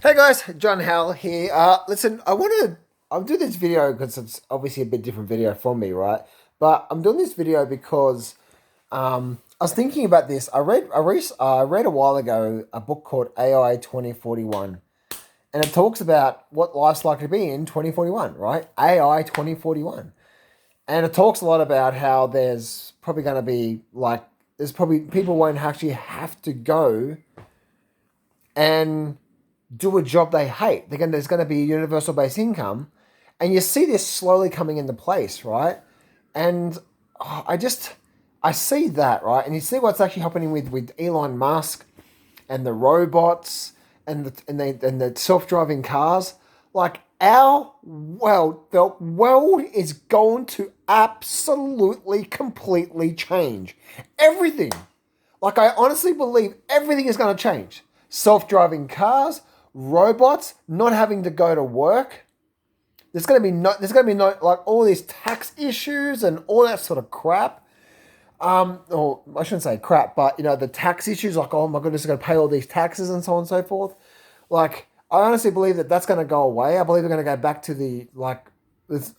Hey guys, John Howell here. Listen, I'll do this video because it's obviously a bit different video from me, right? But I'm doing this video because I was thinking about this. I read a while ago a book called AI 2041, and it talks about what life's likely to be in 2041, right? AI 2041, and it talks a lot about how there's probably going to be there's probably people won't actually have to go and do a job they hate. There's going to be a universal base income, and you see this slowly coming into place, right? And I see that, right? And you see what's actually happening with Elon Musk and the robots and the self driving cars. Like the world is going to absolutely completely change everything. Like, I honestly believe everything is going to change. Self-driving cars, robots, not having to go to work. There's going to be no like all these tax issues and all that sort of crap. Or I shouldn't say crap, but the tax issues, like, oh my goodness, I'm going to pay all these taxes and so on and so forth. Like, I honestly believe that that's going to go away. I believe we're going to go back to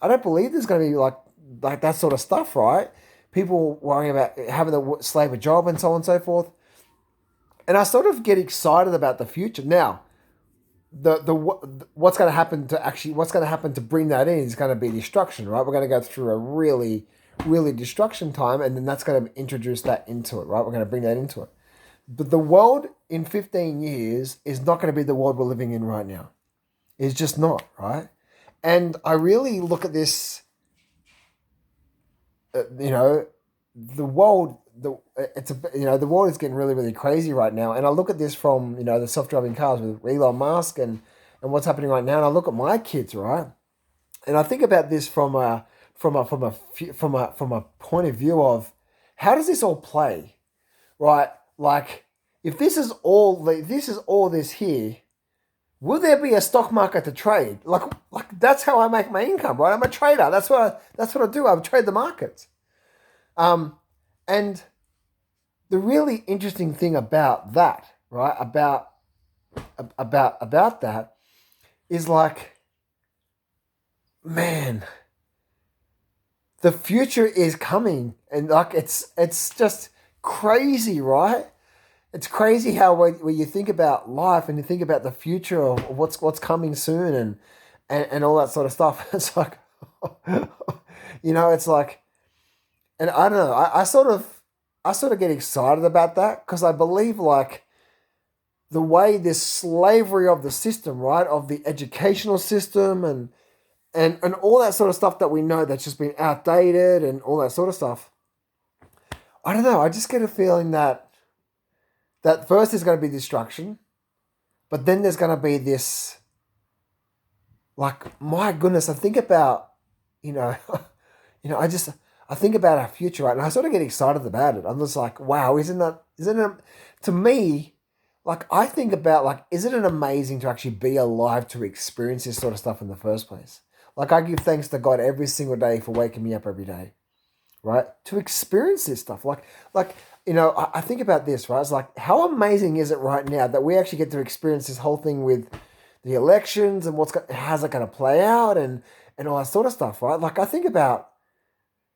I don't believe there's going to be like that sort of stuff, right? People worrying about having to slave a job and so on and so forth. And I sort of get excited about the future. Now, what's going to happen to bring that in is going to be destruction, right? We're going to go through a really, really destruction time, and then that's going to introduce that into it, right? We're going to bring that into it. But the world in 15 years is not going to be the world we're living in right now. It's just not, right? And I really look at this, the world, the world is getting really, really crazy right now. And I look at this from, the self-driving cars with Elon Musk and what's happening right now. And I look at my kids, right? And I think about this from a point of view of how does this all play, right? Like, if this is all this here, will there be a stock market to trade? Like that's how I make my income, right? I'm a trader. That's what I do. I trade the markets. And the really interesting thing about that, right? About that is like, man, the future is coming, and like it's just crazy, right? It's crazy how when you think about life and you think about the future of what's coming soon and all that sort of stuff. It's like, it's like, and I don't know. I sort of get excited about that because I believe like the way this slavery of the system, right, of the educational system and all that sort of stuff that we know that's just been outdated and all that sort of stuff. I don't know. I just get a feeling that first there's going to be destruction, but then there's going to be this, like, my goodness, I think about, I think about our future, right? And I sort of get excited about it. I'm just like, wow, isn't it, to me, like, I think about, like, isn't it amazing to actually be alive to experience this sort of stuff in the first place? Like, I give thanks to God every single day for waking me up every day, right? To experience this stuff. I think about this, right? It's like, how amazing is it right now that we actually get to experience this whole thing with the elections and how's it going to play out and all that sort of stuff, right? Like, I think about,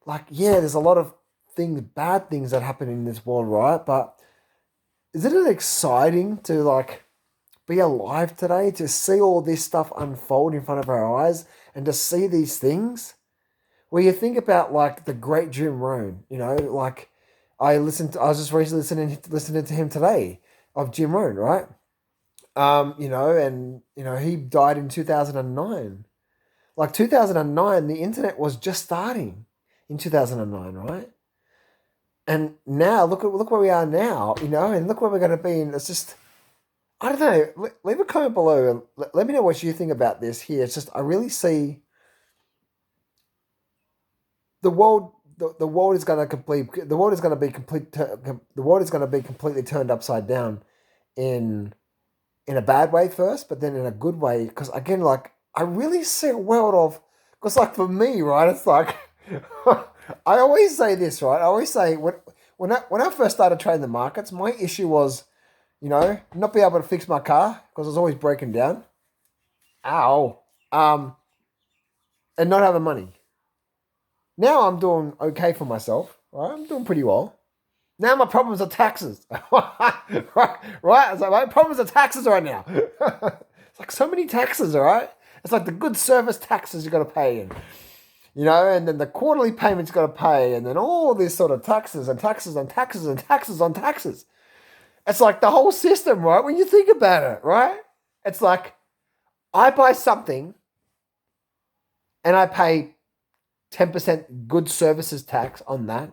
like, yeah, there's a lot of bad things that happen in this world, right? But isn't it exciting to, like, be alive today, to see all this stuff unfold in front of our eyes and to see these things? Where you think about, like, the great Jim Rohn, like, I was just recently listening to him today of Jim Rohn, right? He died in 2009. Like, 2009, the internet was just starting in 2009, right? And now look where we are now, and look where we're going to be. And it's just, I don't know. Leave a comment below and let me know what you think about this here. It's just, I really see the world. The world is going to the world is going to be completely turned upside down in a bad way first, but then in a good way. Because again, like, I really see a world of, because, like, for me, right, it's like, I always say this, right? I always say when I first started trading the markets, my issue was, You know, not be able to fix my car because it's always breaking down. Ow. And not having money. Now I'm doing okay for myself. Right? I'm doing pretty well. Now my problems are taxes. Right? It's like my problems are taxes right now. It's like so many taxes, all right? It's like the good service taxes you got to pay, and then the quarterly payments you got to pay, and then all these sort of taxes and taxes and taxes and taxes on taxes. It's like the whole system, right? When you think about it, right? It's like I buy something and I pay 10% good services tax on that.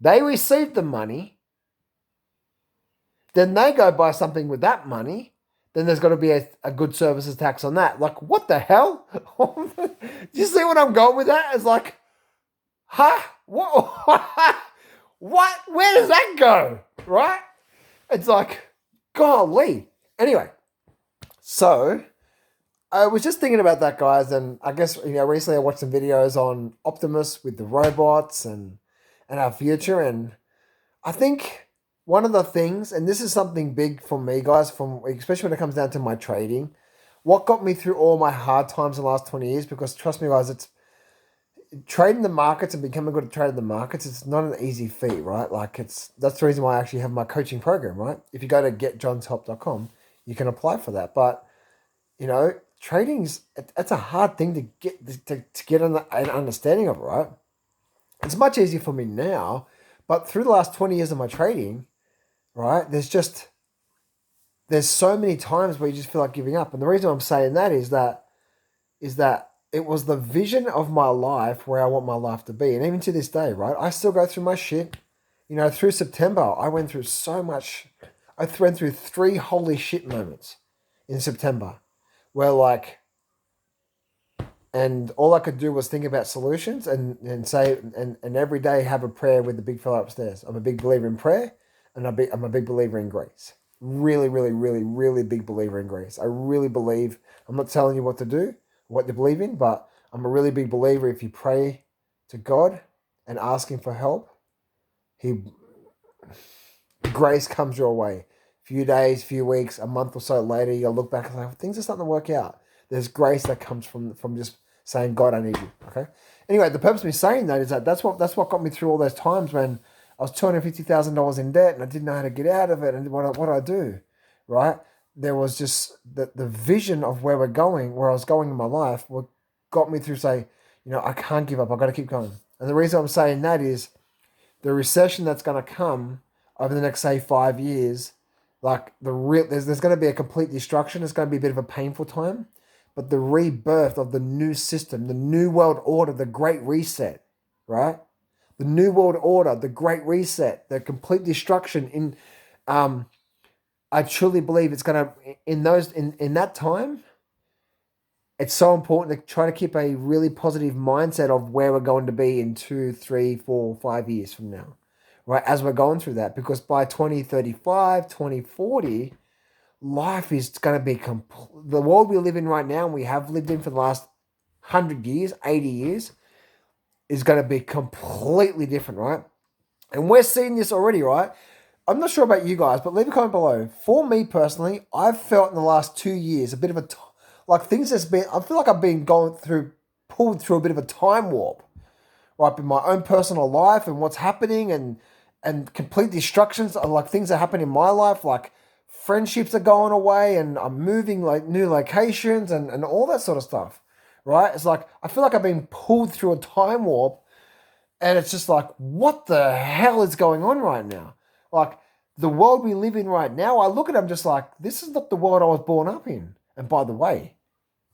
They receive the money. Then they go buy something with that money. Then there's got to be a good services tax on that. Like, what the hell? Do you see what I'm going with that? It's like, huh? What? What? Where does that go? Right? It's like, golly. Anyway, so I was just thinking about that, guys, and I guess recently I watched some videos on Optimus with the robots and our future, and I think one of the things, and this is something big for me, guys, especially when it comes down to my trading, what got me through all my hard times in the last 20 years, because trust me, guys, it's trading the markets and becoming good at trading the markets. It's not an easy feat, right? Like that's the reason why I actually have my coaching program, right? If you go to getjohnshelp.com, you can apply for that. But trading's it's a hard thing to get an understanding of, right? It's much easier for me now, but through the last 20 years of my trading, right, there's so many times where you just feel like giving up. And the reason I'm saying that is that it was the vision of my life where I want my life to be. And even to this day, right, I still go through my shit. Through September, I went through so much. I went through 3 holy shit moments in September where and all I could do was think about solutions and say, and every day have a prayer with the big fella upstairs. I'm a big believer in prayer, and I'm a big believer in grace. Really, really, really, really big believer in grace. I really believe, I'm not telling you what to do, what to believe in, but I'm a really big believer if you pray to God and ask Him for help, grace comes your way. Few days, few weeks, a month or so later, you'll look back and say, things are starting to work out. There's grace that comes from just saying, God, I need you. Okay. Anyway, the purpose of me saying that is that's what got me through all those times when I was $250,000 in debt and I didn't know how to get out of it. And what do I do? Right. There was just the vision of where I was going in my life, what got me through say, I can't give up. I've got to keep going. And the reason I'm saying that is the recession that's going to come over the next, say, 5 years, there's going to be a complete destruction. It's going to be a bit of a painful time. But the rebirth of the new system, the new world order, the great reset, right? The new world order, the great reset, the complete destruction I truly believe it's going to, in that time, it's so important to try to keep a really positive mindset of where we're going to be in 2, 3, 4, 5 years from now, right? As we're going through that, because by 2035, 2040, life is going to be the world we live in right now, and we have lived in for the last 100 years, 80 years, is going to be completely different, right? And we're seeing this already, right? I'm not sure about you guys, but leave a comment below. For me personally, I've felt in the last 2 years a bit of I feel like I've been pulled through a bit of a time warp, right? In my own personal life and what's happening and complete destructions of things that happen in my life, like friendships are going away and I'm moving new locations and all that sort of stuff, right? It's like, I feel like I've been pulled through a time warp and it's just like, what the hell is going on right now? Like the world we live in right now, I look at it, I'm just like, this is not the world I was born up in. And by the way,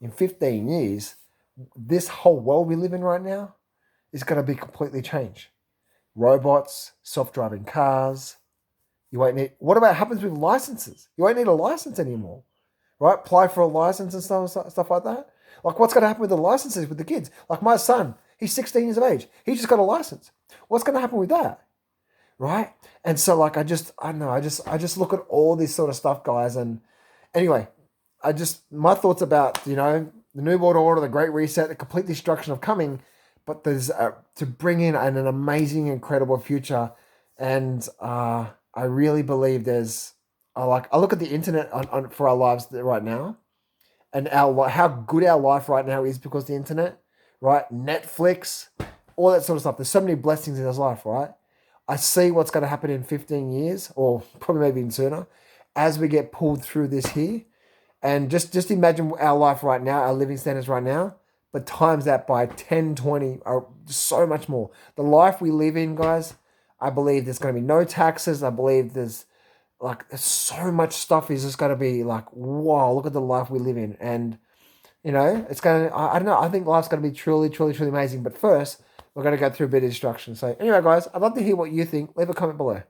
in 15 years, this whole world we live in right now is going to be completely changed. Robots, self-driving cars. What about happens with licenses? You won't need a license anymore, right? Apply for a license and stuff like that. Like what's going to happen with the licenses with the kids? Like my son, he's 16 years of age. He just got a license. What's going to happen with that? Right? And so I don't know, I just look at all this sort of stuff, guys. And anyway, my thoughts about, the New World Order, the Great Reset, the complete destruction of coming, but there's to bring in an amazing, incredible future. And I really believe there's I look at the internet for our lives right now, and how good our life right now is because of the internet, right? Netflix, all that sort of stuff. There's so many blessings in his life, right? I see what's going to happen in 15 years, or probably maybe even sooner, as we get pulled through this here. And just imagine our life right now, our living standards right now, but times that by 10, 20, or so much more. The life we live in, guys, I believe there's going to be no taxes. I believe there's so much stuff is just going to be like, wow, look at the life we live in. And, it's going to, I don't know, I think life's going to be truly, truly, truly amazing. But first, we're going to go through a bit of instruction. So anyway, guys, I'd love to hear what you think. Leave a comment below.